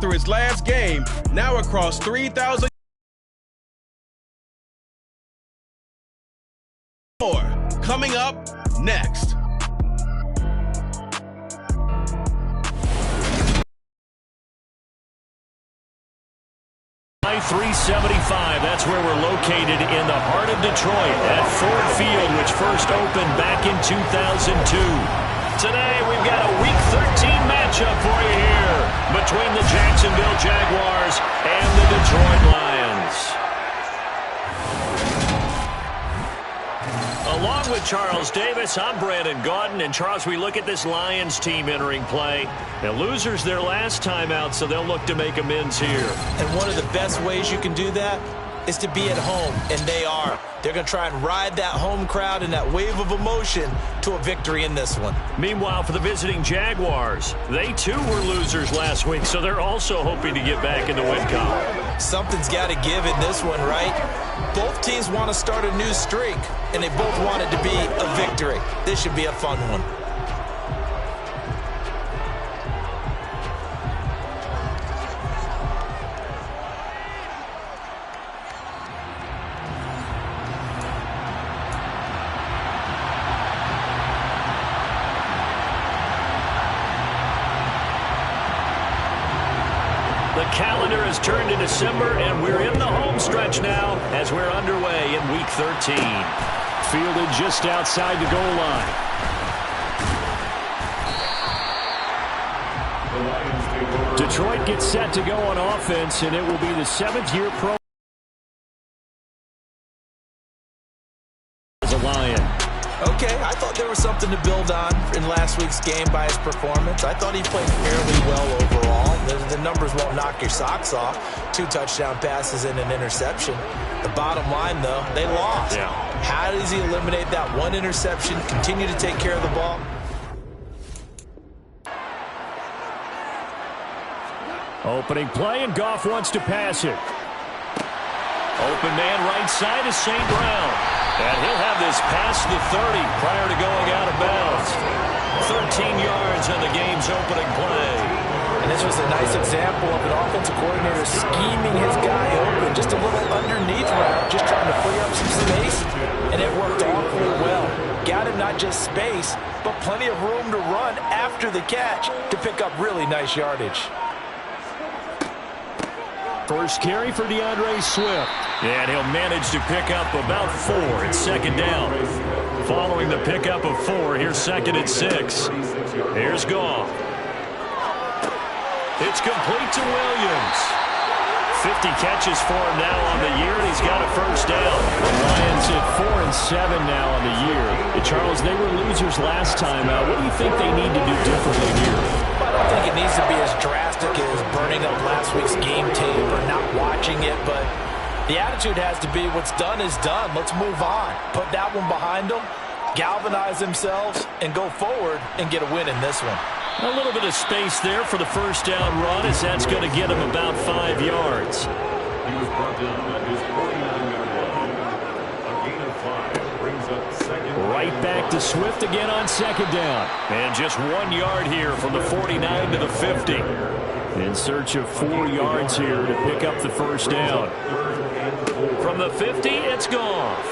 after his last game, now across 3,000 more. Coming up next. I-375, that's where we're located in the heart of Detroit at Ford Field, which first opened back in 2002. Today, we've got a Week 13 matchup for you here between the Jacksonville Jaguars and the Detroit Lions. Along with Charles Davis, I'm Brandon Gaudin. And Charles, we look at this Lions team entering play. Now, losers their last time out, so they'll look to make amends here. And one of the best ways you can do that is to be at home, and they are. They're going to try and ride that home crowd and that wave of emotion to a victory in this one. Meanwhile, for the visiting Jaguars, they too were losers last week, so they're also hoping to get back in the win column. Something's got to give in this one, right? Both teams want to start a new streak, and they both want it to be a victory. This should be a fun one. The calendar has turned to December, and we're in the home stretch now as we're underway in Week 13. Fielded just outside the goal line. Detroit gets set to go on offense, and it will be the 7th-year pro as a Lion. Okay, I thought there was something to build on in last week's game by his performance. I thought he played fairly well overall. The numbers won't knock your socks off. 2 touchdown passes and an interception. The bottom line, though, they lost. Yeah. How does he eliminate that one interception, continue to take care of the ball? Opening play, and Goff wants to pass it. Open man right side is St. Brown. And he'll have this past the 30 prior to going out of bounds. 13 yards on the game's opening play. And this was a nice example of an offensive coordinator scheming his guy open. Just a little underneath route, just trying to free up some space. And it worked awfully well. Got him not just space, but plenty of room to run after the catch to pick up really nice yardage. First carry for DeAndre Swift. And he'll manage to pick up about 4 at second down. Following the pickup of 4, here's 2nd and 6. Here's Goff. It's complete to Williams. 50 catches for him now on the year, and he's got a first down. The Lions at 4-7 now on the year. And Charles, they were losers last time out. What do you think they need to do differently here? I don't think it needs to be as drastic as burning up last week's game tape or not watching it, but the attitude has to be what's done is done. Let's move on. Put that one behind them, galvanize themselves, and go forward and get a win in this one. A little bit of space there for the first down run, as that's going to get him about 5 yards. He was brought down at his 49-yard line. A gain of 5 brings up 2nd. Right back to Swift again on 2nd down. And just 1 yard here from the 49 to the 50. In search of 4 yards here to pick up the first down. From the 50, it's Goff.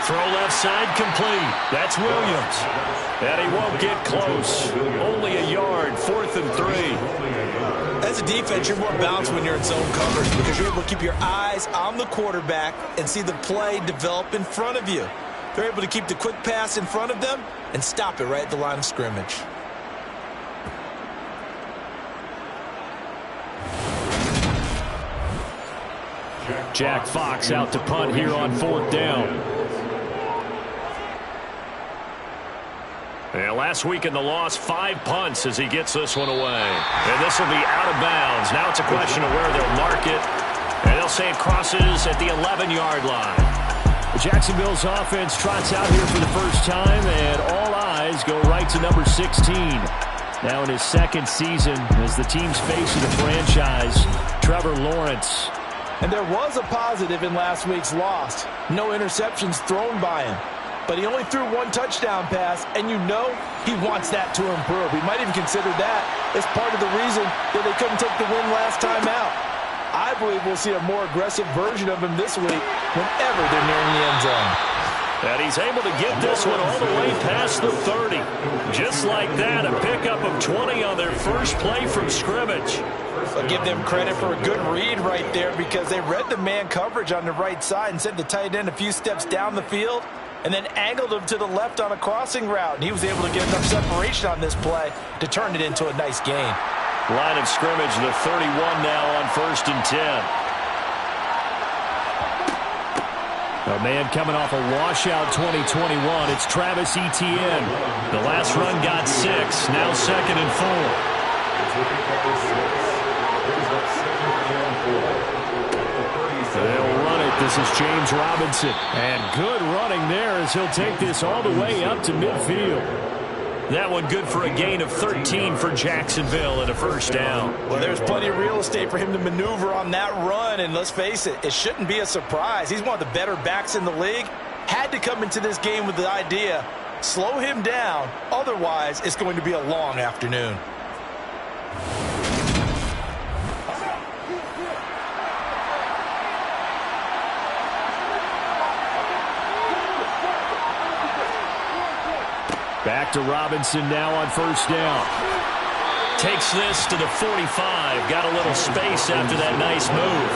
Throw left side complete. That's Williams. And he won't get close. Only a yard, 4th and 3. As a defense, you're more balanced when you're in zone coverage because you're able to keep your eyes on the quarterback and see the play develop in front of you. They're able to keep the quick pass in front of them and stop it right at the line of scrimmage. Jack Fox out to punt here on 4th down. And last week in the loss, 5 punts as he gets this one away. And this will be out of bounds. Now it's a question of where they'll mark it. And they'll say it crosses at the 11-yard line. Jacksonville's offense trots out here for the first time, and all eyes go right to number 16. Now in his 2nd season as the team's face of the franchise, Trevor Lawrence. And there was a positive in last week's loss. No interceptions thrown by him. but he only threw one touchdown pass, and you know he wants that to improve. He might even consider that as part of the reason that they couldn't take the win last time out. I believe we'll see a more aggressive version of him this week whenever they're nearing the end zone. And he's able to get this one all the way past the 30. Just like that, a pickup of 20 on their first play from scrimmage. I'll give them credit for a good read right there because they read the man coverage on the right side and sent the tight end a few steps down the field and then angled him to the left on a crossing route. And he was able to get enough separation on this play to turn it into a nice gain. Line of scrimmage, the 31 now on 1st and 10. A man coming off a washout 2021. It's Travis Etienne. The last run got 6. Now 2nd and 4. They'll run it. This is James Robinson. And good running there as he'll take this all the way up to midfield. That one good for a gain of 13 for Jacksonville and a first down. Well, there's plenty of real estate for him to maneuver on that run, and let's face it, it shouldn't be a surprise. He's one of the better backs in the league. Had to come into this game with the idea, slow him down, otherwise it's going to be a long afternoon. Back to Robinson now on 1st down. Takes this to the 45. Got a little space after that nice move.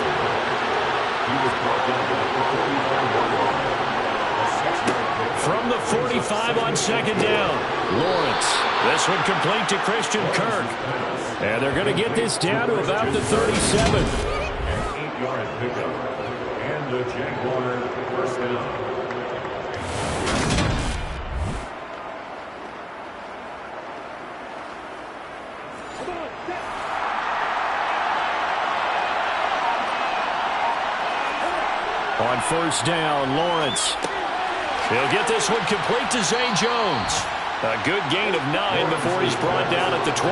From the 45 on 2nd down. Lawrence. This one complete to Christian Kirk. And they're going to get this down to about the 37. An 8-yard pickup. And the Jaguar first down. On 1st down, Lawrence. He'll get this one complete to Zay Jones. A good gain of 9 before he's brought down at the 28.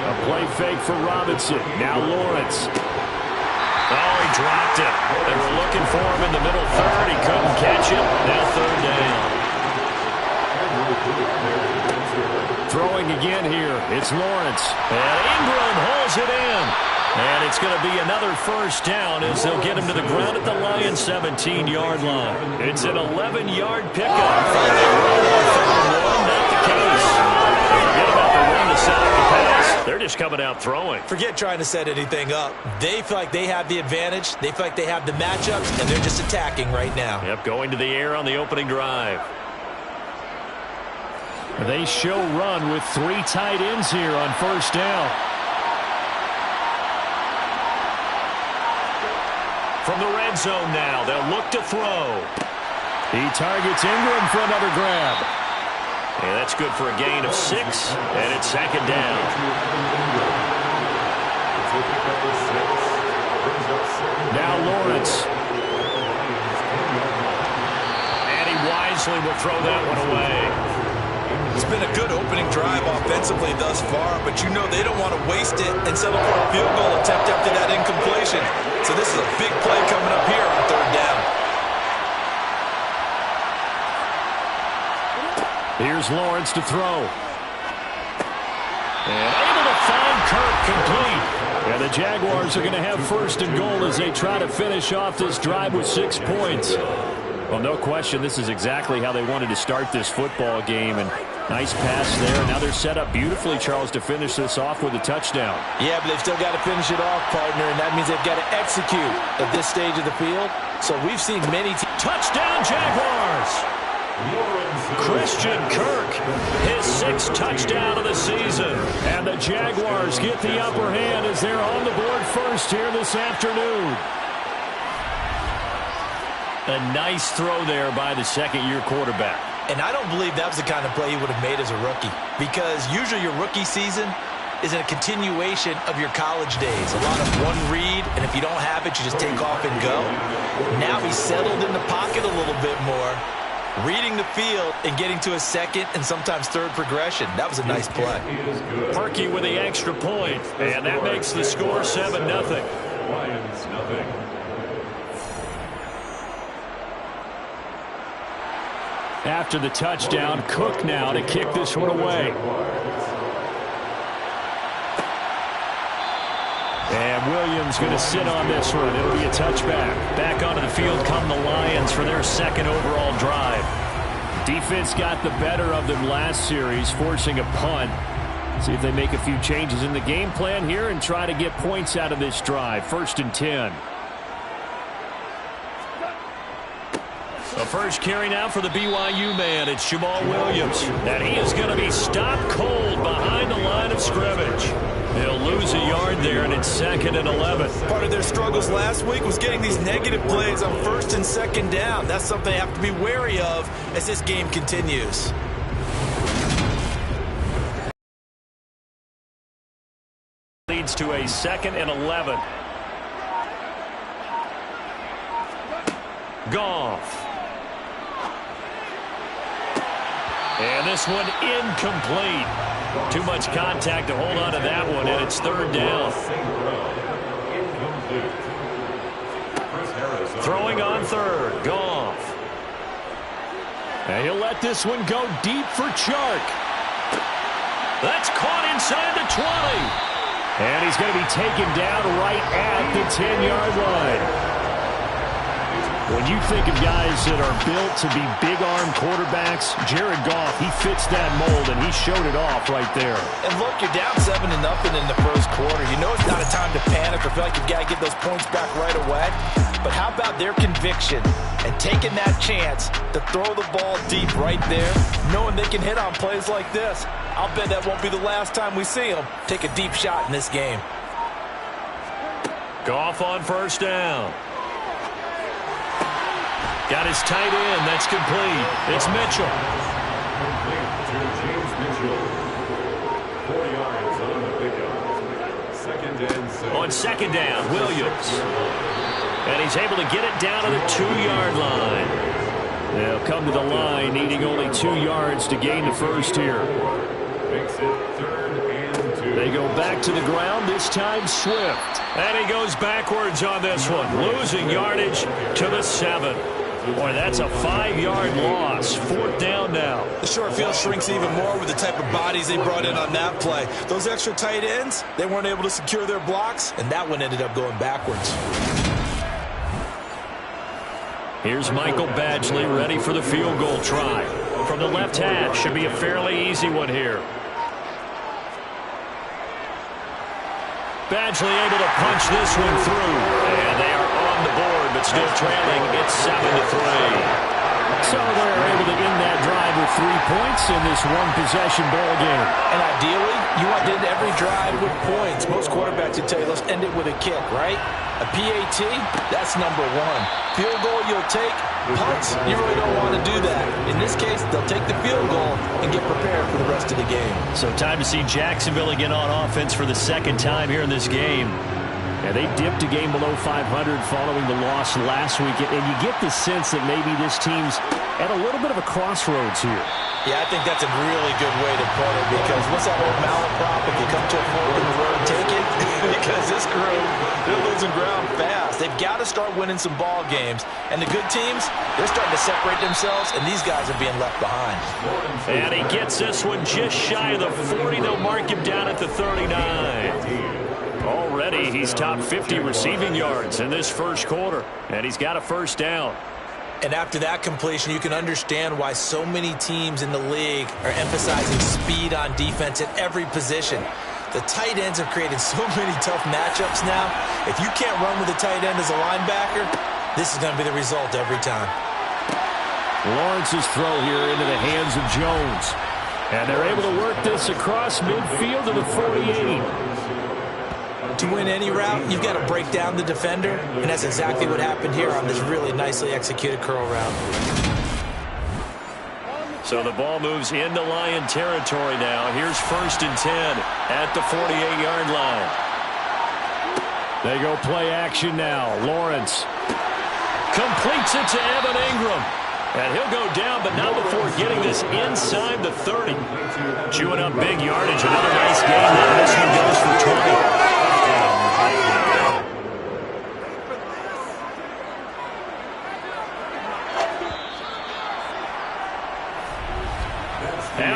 A play fake for Robinson. Now Lawrence. Oh, he dropped it. They were looking for him in the middle third. He couldn't catch it. Now 3rd down. Throwing again here. It's Lawrence. And Ingram hauls it in. And it's going to be another first down as they'll get him to the ground at the Lions' 17-yard line. It's an 11-yard pickup. Not the case. Forget about the run to set up the pass. They're just coming out throwing. Forget trying to set anything up. They feel like they have the advantage. They feel like they have the matchups, and they're just attacking right now. Yep, going to the air on the opening drive. They show run with 3 tight ends here on 1st down. From the red zone now, they'll look to throw. He targets Ingram for another grab. And that's good for a gain of 6, and it's 2nd down. Now Lawrence. And he wisely will throw that one away. It's been a good opening drive offensively thus far, but you know they don't want to waste it and settle for a field goal attempt after that incompletion. So this is a big play coming up here on 3rd down. Here's Lawrence to throw. And able to find Kirk complete. And the Jaguars are going to have 1st and goal as they try to finish off this drive with 6 points. Well, no question, this is exactly how they wanted to start this football game. And nice pass there. And now they're set up beautifully, Charles, to finish this off with a touchdown. Yeah, but they've still got to finish it off, partner, and that means they've got to execute at this stage of the field. So we've seen many touchdown Jaguars. Christian Kirk, his 6th touchdown of the season. And the Jaguars get the upper hand as they're on the board first here this afternoon. A nice throw there by the 2nd-year quarterback. And I don't believe that was the kind of play he would have made as a rookie, because usually your rookie season is a continuation of your college days. A lot of one read, and if you don't have it, you just take off and go. Now he's settled in the pocket a little bit more, reading the field and getting to a 2nd and sometimes 3rd progression. That was a nice play. Perky with the extra point, and that makes the score 7-0. Lions nothing. After the touchdown, Cook now to kick this one away. And Williams going to sit on this one. It'll be a touchback. Back onto the field come the Lions for their second overall drive. Defense got the better of them last series, forcing a punt. See if they make a few changes in the game plan here and try to get points out of this drive. 1st and 10. The first carry now for the BYU man. It's Jamal Williams. And he is going to be stopped cold behind the line of scrimmage. They'll lose a yard there, and it's 2nd and 11. Part of their struggles last week was getting these negative plays on 1st and 2nd down. That's something they have to be wary of as this game continues. Leads to a 2nd and 11. Goff. And this one incomplete. Too much contact to hold on to that one, and it's 3rd down. Throwing on 3rd, Goff. And he'll let this one go deep for Chark. That's caught inside the 20. And he's going to be taken down right at the 10-yard line. When you think of guys that are built to be big-arm quarterbacks, Jared Goff, he fits that mold, and he showed it off right there. And look, you're down 7-0 in the first quarter. You know it's not a time to panic or feel like you've got to get those points back right away. But how about their conviction and taking that chance to throw the ball deep right there, knowing they can hit on plays like this? I'll bet that won't be the last time we see them take a deep shot in this game. Goff on 1st down. Got his tight end. That's complete. It's Mitchell. Complete to James Mitchell. 4 yards on the pickup. 2nd and 7. On 2nd down, Williams. And he's able to get it down to the 2-yard line. They'll come to the line, needing only 2 yards to gain the first here. Makes it 3rd and 2. They go back to the ground, this time Swift. And he goes backwards on this one, losing yardage to the 7. Boy, that's a 5-yard loss. 4th down now. The short field shrinks even more with the type of bodies they brought in on that play. Those extra tight ends, they weren't able to secure their blocks, and that one ended up going backwards. Here's Michael Badgley ready for the field goal try. From the left hash, should be a fairly easy one here. Badgley able to punch this one through. And they are on the board, but still trailing. It's 7-3. So they're able to end that drive with 3 points in this one-possession ball game. And ideally, you want to end every drive with points. Most quarterbacks would tell you, let's end it with a kick, right? A PAT, that's number 1. Field goal, you'll take. Punts, you really don't want to do that. In this case, they'll take the field goal and get prepared for the rest of the game. So time to see Jacksonville again on offense for the 2nd time here in this game. And they dipped a game below 500 following the loss last week. And you get the sense that maybe this team's at a little bit of a crossroads here. Yeah, I think that's a really good way to put it, because what's that old malaprop? If you come to a fork in the road, take it. Because this crew, they're losing ground fast. They've got to start winning some ball games. And the good teams, they're starting to separate themselves, and these guys are being left behind. And he gets this one just shy of the 40. They'll mark him down at the 39. Already, he's top 50 receiving yards in this first quarter, and he's got a 1st down. And after that completion, you can understand why so many teams in the league are emphasizing speed on defense at every position. The tight ends have created so many tough matchups now. If you can't run with a tight end as a linebacker, this is going to be the result every time. Lawrence's throw here into the hands of Jones. And they're able to work this across midfield to the 48. To win any route, you've got to break down the defender, and that's exactly what happened here on this really nicely executed curl route. So the ball moves into Lion territory now. Here's 1st and 10 at the 48-yard line. They go play action now. Lawrence completes it to Evan Ingram. And he'll go down, but not before getting this inside the 30. Chewing up big yardage. Another nice game there. This one goes for 20.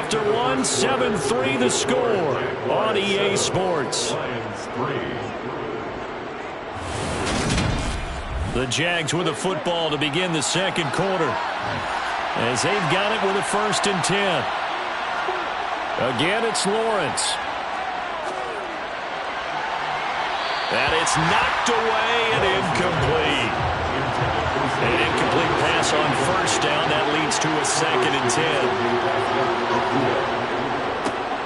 after one. 7-3 the score on EA Sports. The Jags with the football to begin the second quarter, as they've got it with a 1st and 10. Again, it's Lawrence. And it's knocked away and incomplete. An incomplete pass on 1st down. That leads to a 2nd and 10.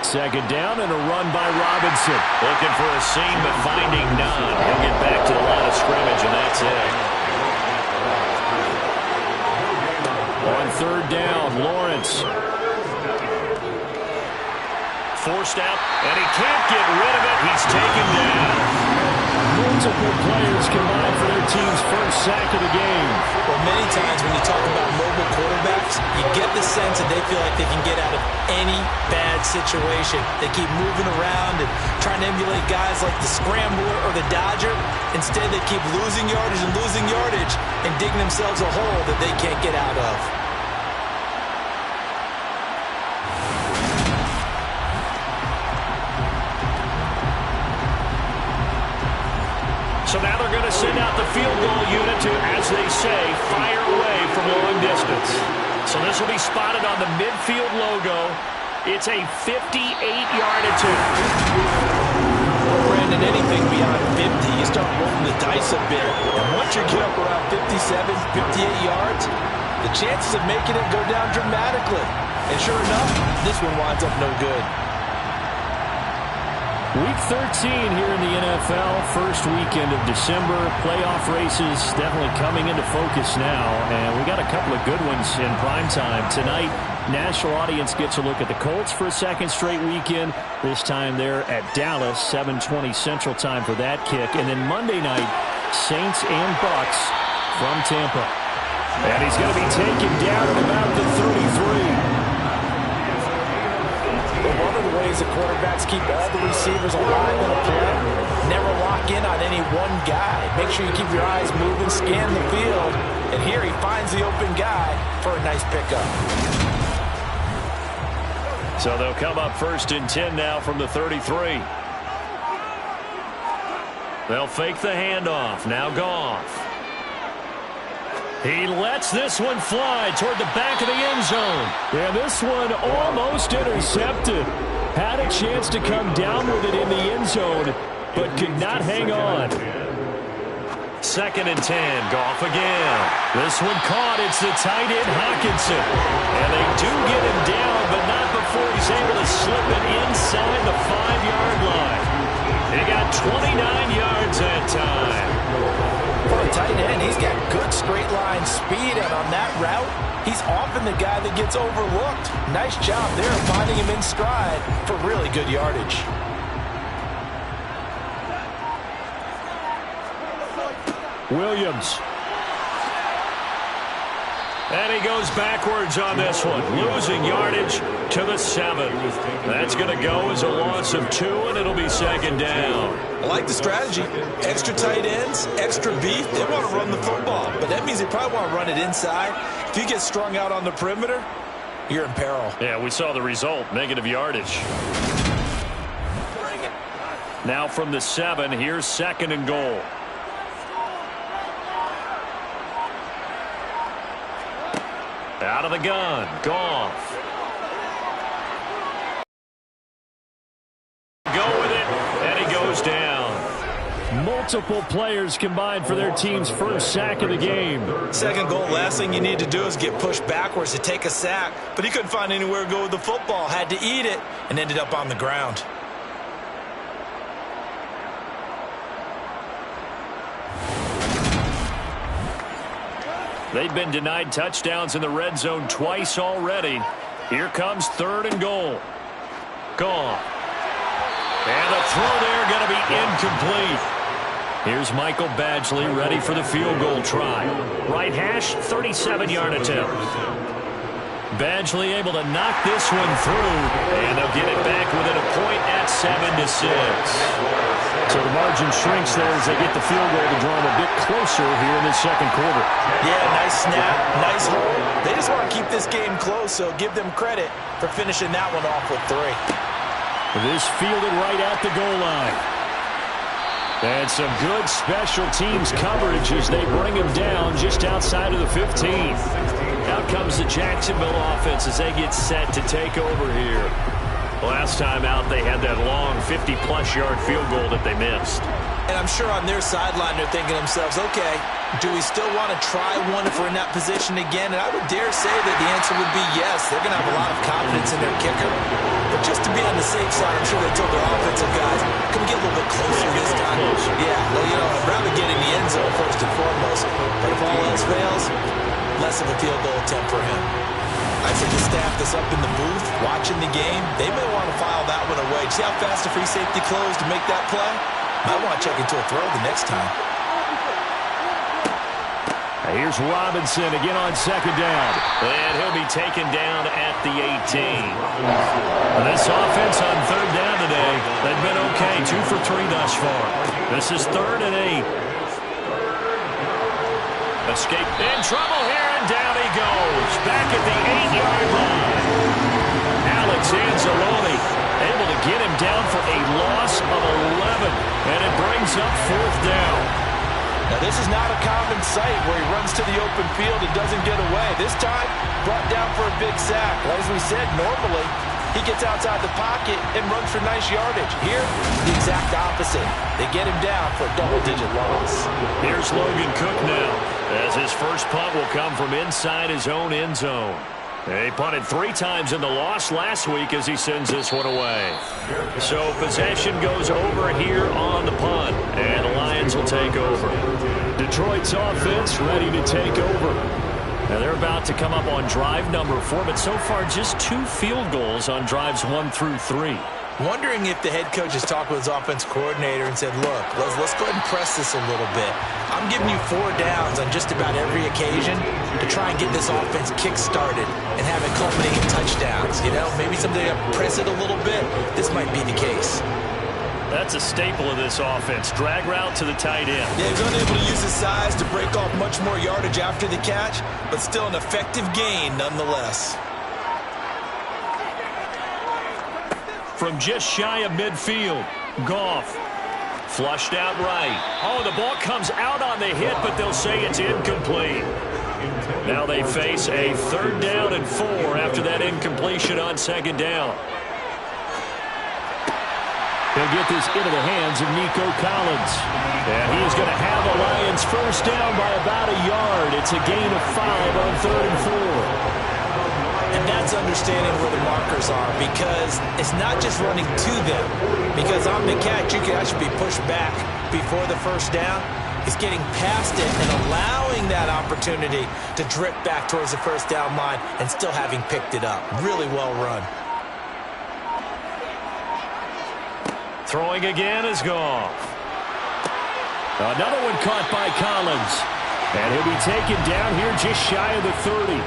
2nd down and a run by Robinson. Looking for a seam but finding none. He'll get back to the line of scrimmage, and that's it. On 3rd down, Lawrence. Forced out, and he can't get rid of it. He's taken down. Multiple players combined for their team's 1st sack of the game. Well, many times when you talk about mobile quarterbacks, you get the sense that they feel like they can get out of any bad situation. They keep moving around and trying to emulate guys like the Scrambler or the Dodger. Instead, they keep losing yardage and digging themselves a hole that they can't get out of. So now they're going to send out the field goal unit to, as they say, fire away from long distance. So this will be spotted on the midfield logo. It's a 58-yard attempt. Well, Brandon, anything beyond 50, you start rolling the dice a bit. And once you get up around 57, 58 yards, the chances of making it go down dramatically. And sure enough, this one winds up no good. Week 13 here in the NFL, first weekend of December. Playoff races definitely coming into focus now, and we got a couple of good ones in prime time. Tonight, national audience gets a look at the Colts for a 2nd straight weekend. This time they're at Dallas, 7:20 Central Time for that kick. And then Monday night, Saints and Bucks from Tampa. And he's going to be taken down at about the 33. One of the ways the quarterbacks keep all the receivers alive in a play, never lock in on any one guy. Make sure you keep your eyes moving, scan the field, and here he finds the open guy for a nice pickup. So they'll come up 1st and 10 now from the 33. They'll fake the handoff. Now Goff. He lets this one fly toward the back of the end zone. And this one almost intercepted. Had a chance to come down with it in the end zone, but could not hang on. 2nd and 10. Goff again. This one caught. It's the tight end, Hockenson. And they do get him down, but not before he's able to slip it inside the 5-yard line. He got 29 yards that time. For a tight end, he's got good straight line speed, and on that route, he's often the guy that gets overlooked. Nice job there finding him in stride for really good yardage. Williams. And he goes backwards on this one, losing yardage to the 7. That's going to go as a loss of 2, and it'll be 2nd down. I like the strategy. Extra tight ends, extra beef. They want to run the football, but that means they probably want to run it inside. If you get strung out on the perimeter, you're in peril. Yeah, we saw the result, negative yardage. Now from the 7, here's 2nd and goal. Out of the gun, Goff. Go with it, and he goes down. Multiple players combined for their team's 1st sack of the game. 2nd goal, last thing you need to do is get pushed backwards to take a sack. But he couldn't find anywhere to go with the football, had to eat it, and ended up on the ground. They've been denied touchdowns in the red zone twice already. Here comes 3rd and goal. Goff. And the throw there going to be incomplete. Here's Michael Badgley ready for the field goal try. Right hash, 37-yard attempt. Badgley able to knock this one through, and they'll get it back within a point that's 7-6. So the margin shrinks there as they get the field goal to draw them a bit closer here in the second quarter. Yeah, nice snap, nice hole. They just want to keep this game close, so give them credit for finishing that one off with 3. This fielded right at the goal line. And some good special teams coverage as they bring him down just outside of the 15. Out comes the Jacksonville offense as they get set to take over here. Last time out, they had that long 50-plus yard field goal that they missed. And I'm sure on their sideline they're thinking to themselves, okay, do we still want to try one if we're in that position again? And I would dare say that the answer would be yes. They're going to have a lot of confidence in their kicker. But just to be on the safe side, I'm sure they told their offensive guys, come get a little bit closer this time. Yeah, well, you know, I'd rather get in the end zone first and foremost. But if all else fails, less of a field goal attempt for him. I said the staff that's up in the booth watching the game, they may want to file that one away. See how fast the free safety closed to make that play? Might want to check into a throw the next time. Here's Robinson again on second down. And he'll be taken down at the 18. This offense on third down today, they've been okay. 2 for 3 thus far. This is 3rd and 8. Escape in trouble here, and down he goes. Back at the 8-yard line. Alex Anzalone able to get him down for a loss of 11. And it brings up 4th down. Now, this is not a common sight where he runs to the open field and doesn't get away. This time, brought down for a big sack. As we said, normally, he gets outside the pocket and runs for nice yardage. Here, the exact opposite. They get him down for a double-digit loss. Here's Logan Cook now, as his first punt will come from inside his own end zone. He punted 3 times in the loss last week as he sends this one away. So possession goes over here on the punt, and the Lions will take over. Detroit's offense ready to take over. Now they're about to come up on drive number 4, but so far just 2 field goals on drives 1 through 3. Wondering if the head coach has talked with his offense coordinator and said, look, let's go ahead and press this a little bit. I'm giving you 4 downs on just about every occasion to try and get this offense kick-started and have it culminate in touchdowns. You know, maybe someday I press it a little bit. This might be the case. That's a staple of this offense. Drag route to the tight end. Yeah, he's unable to use his size to break off much more yardage after the catch, but still an effective gain nonetheless. From just shy of midfield, Goff flushed out right. Oh, the ball comes out on the hit, but they'll say it's incomplete. Now they face a 3rd down and 4 after that incompletion on 2nd down. He'll get this into the hands of Nico Collins. And he is going to have the Lions first down by about a yard. It's a gain of 5 on 3rd and 4. And that's understanding where the markers are, because it's not just running to them. Because on the catch, you can actually be pushed back before the first down. It's getting past it and allowing that opportunity to drip back towards the first down line and still having picked it up. Really well run. Throwing again is Goff. Another one caught by Collins. And he'll be taken down here just shy of the 30.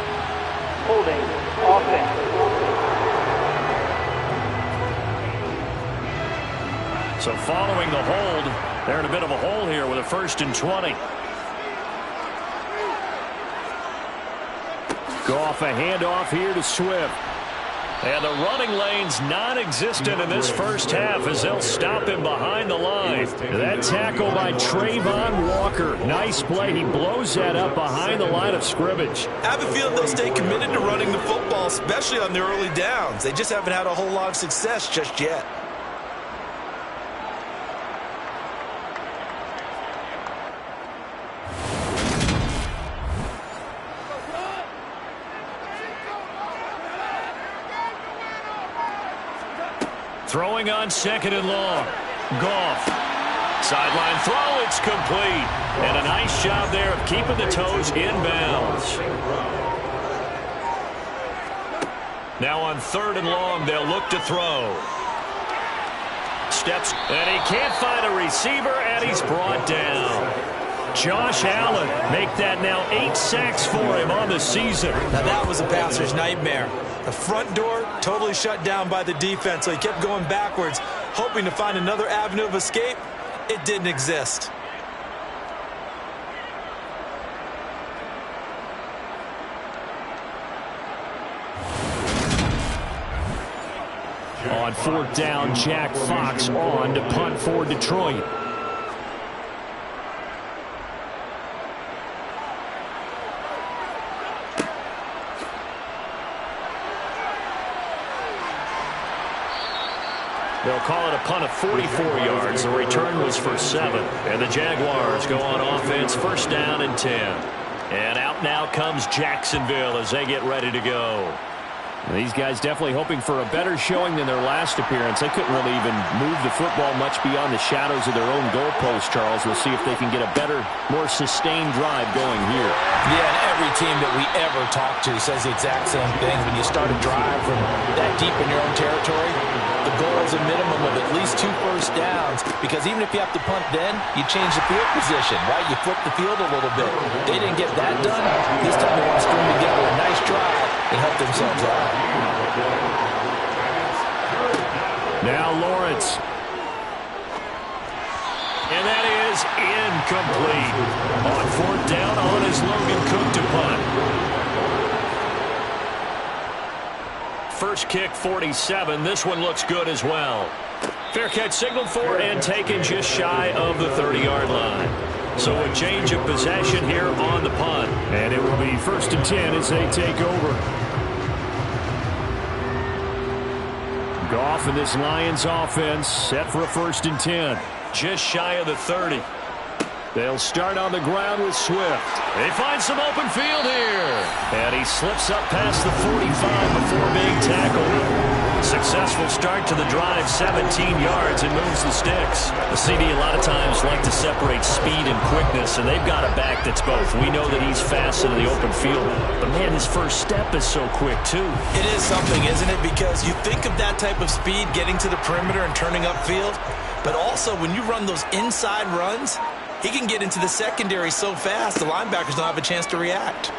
Holding offense. So following the hold, they're in a bit of a hole here with a 1st and 20. Goff a handoff here to Swift. And the running lane's non-existent in this first half as they'll stop him behind the line. That tackle by Trayvon Walker. Nice play. He blows that up behind the line of scrimmage. I have a feeling they'll stay committed to running the football, especially on their early downs. They just haven't had a whole lot of success just yet. Throwing on 2nd and long. Goff. Sideline throw, it's complete. And a nice job there of keeping the toes inbounds. Now on 3rd and long, they'll look to throw. Steps, and he can't find a receiver, and he's brought down. Josh Allen make that now 8 sacks for him on the season. Now that was a passer's nightmare. The front door totally shut down by the defense, so he kept going backwards. hoping to find another avenue of escape. It didn't exist. On fourth down, Jack Fox on to punt for Detroit. They'll call it a punt of 44 yards. The return was for 7. And the Jaguars go on offense, first down and 10. And out now comes Jacksonville as they get ready to go. These guys definitely hoping for a better showing than their last appearance. They couldn't really even move the football much beyond the shadows of their own goalpost, Charles. We'll see if they can get a better, more sustained drive going here. Yeah, and every team that we ever talk to says the exact same thing. When you start a drive from that deep in your own territory, the goal is a minimum of at least 2 first downs, because even if you have to punt then, you change the field position, right? You flip the field a little bit. They didn't get that done. This time they want to string together a nice drive and help themselves out. Now Lawrence. And that is incomplete. On fourth down, on is Logan Cook to punt. First kick, 47. This one looks good as well. Fair catch signaled for and taken just shy of the 30-yard line. So a change of possession here on the punt. And it will be first and 10 as they take over. Goff and this Lions offense set for a first and 10. Just shy of the 30. They'll start on the ground with Swift. They find some open field here. And he slips up past the 45 before being tackled. Successful start to the drive, 17 yards, and moves the sticks. The CD a lot of times like to separate speed and quickness, and they've got a back that's both. We know that he's fast in the open field, but man, his first step is so quick too. It is something, isn't it? Because you think of that type of speed getting to the perimeter and turning upfield, but also when you run those inside runs, he can get into the secondary so fast, the linebackers don't have a chance to react.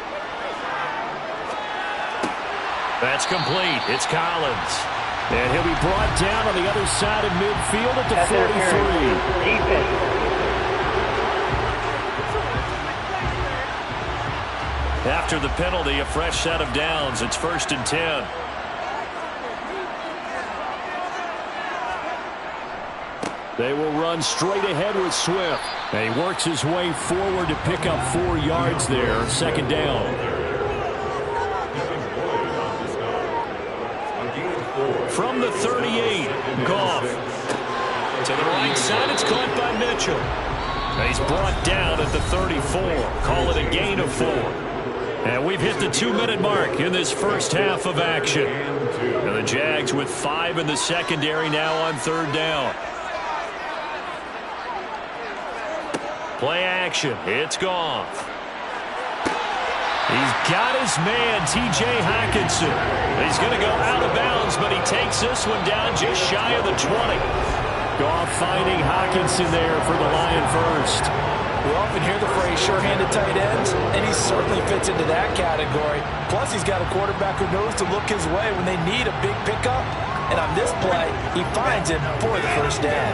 That's complete. It's Collins. And he'll be brought down on the other side of midfield at the 43. After the penalty, a fresh set of downs. It's first and 10. They will run straight ahead with Swift. And he works his way forward to pick up 4 yards there. Second down. From the 38, Goff. To the right side, it's caught by Mitchell. And he's brought down at the 34. Call it a gain of 4. And we've hit the 2-minute mark in this first half of action. And the Jags with 5 in the secondary now on third down. Play action. It's Goff. He's got his man, T.J. Hockenson. He's going to go out of bounds, but he takes this one down just shy of the 20. Goff finding Hockenson there for the Lion first. We often hear the phrase sure-handed tight ends, and he certainly fits into that category. Plus, he's got a quarterback who knows to look his way when they need a big pickup. And on this play, he finds him for the first down.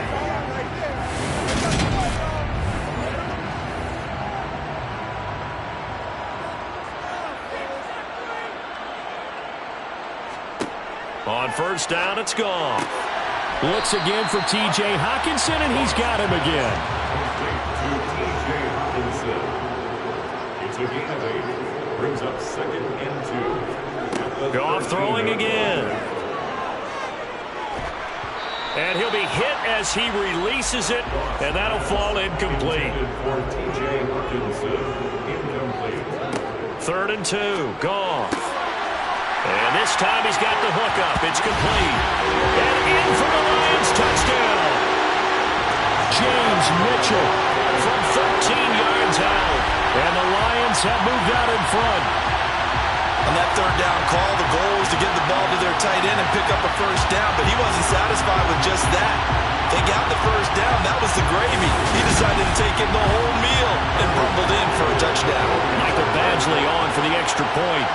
On first down, it's Goff. Looks again for T.J. Hockenson, and he's got him again. It's a gain of 8. Brings up second and 2. Goff throwing again. And he'll be hit as he releases it, and that'll fall incomplete. For T.J. Hockenson, incomplete. Third and 2, Goff. And this time he's got the hookup. It's complete. And in for the Lions touchdown. James Mitchell from 13 yards out. And the Lions have moved out in front. On that third down call, the goal was to get the ball to their tight end and pick up a first down, but he wasn't satisfied with just that. They got the first down. That was the gravy. He decided to take in the whole meal and rumbled in for a touchdown. Michael Badgley on for the extra point.